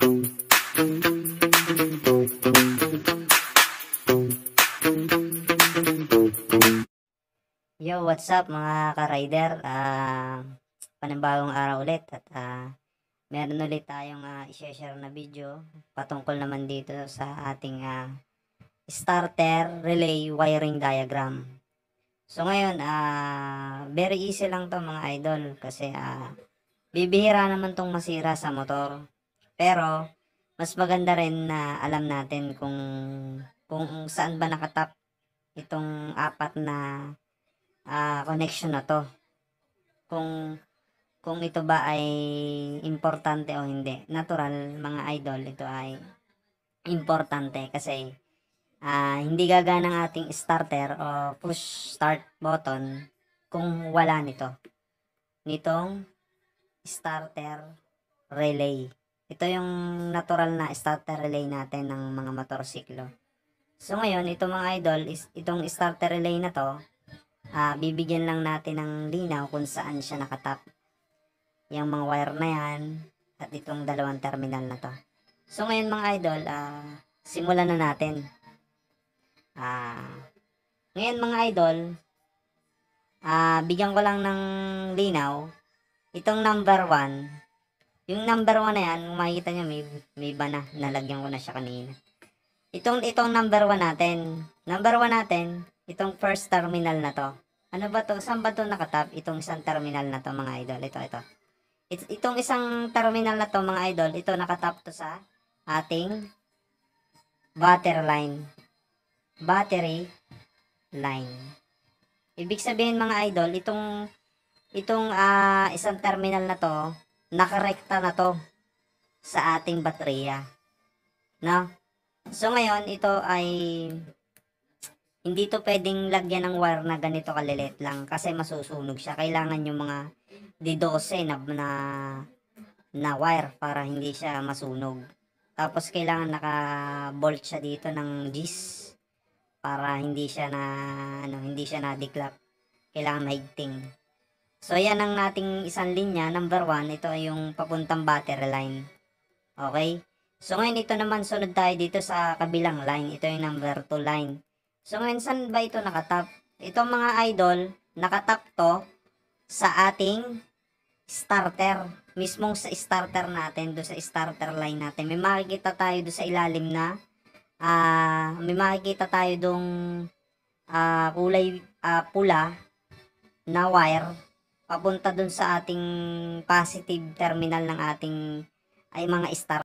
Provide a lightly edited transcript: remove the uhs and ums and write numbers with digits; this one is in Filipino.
Yo, what's up mga ka-rider? Panibagong araw ulit at meron ulit tayong i-share na video patungkol naman dito sa ating starter relay wiring diagram. So ngayon, very easy lang to mga idol kasi bibihira naman tong masira sa motor. Pero mas maganda rin na alam natin kung saan ba nakatap itong apat na connection na to. Kung ito ba ay importante o hindi. Natural mga idol, ito ay importante kasi hindi gagana ang ating starter o push start button kung wala nitong starter relay. Ito yung natural na starter relay natin ng mga motorsiklo. So ngayon, ito mga idol, itong starter relay na to, bibigyan lang natin ng linaw kung saan siya nakatap. Yung mga wire na yan at itong dalawang terminal na to. So ngayon mga idol, simulan na natin. Ngayon mga idol, bigyan ko lang ng linaw. Itong number 1, yung number 1 na yan, makikita nyo may iba na, nalagyan ko na siya kanina. Itong number 1 natin. Number 1 natin, itong first terminal na to. Ano ba to? Saan ba to nakatap? Itong isang terminal na to mga idol. Ito. Itong isang terminal na to mga idol, ito nakatap to sa ating battery line. Ibig sabihin mga idol, itong isang terminal na to, nakarekta na to sa ating baterya. No? So ngayon, ito ay hindi to pwedeng lagyan ng wire na ganito kalilit lang kasi masusunog siya. Kailangan yung mga D12 na wire para hindi siya masunog. Tapos kailangan naka-bolt siya dito ng gis para hindi siya na-declap. Kailangan mahigting. So yan ang nating isang linya, number 1, ito ay yung papuntang battery line. Okay? So ngayon ito naman, sunod tayo dito sa kabilang line. Ito yung number 2 line. So ngayon saan ba ito nakatap? Ito mga idol, nakatap to sa ating starter. Mismong sa starter natin, do sa starter line natin. May makikita tayo do sa ilalim na may makikita tayo dong kulay pula na wire papunta dun sa ating positive terminal ng ating ay mga starter.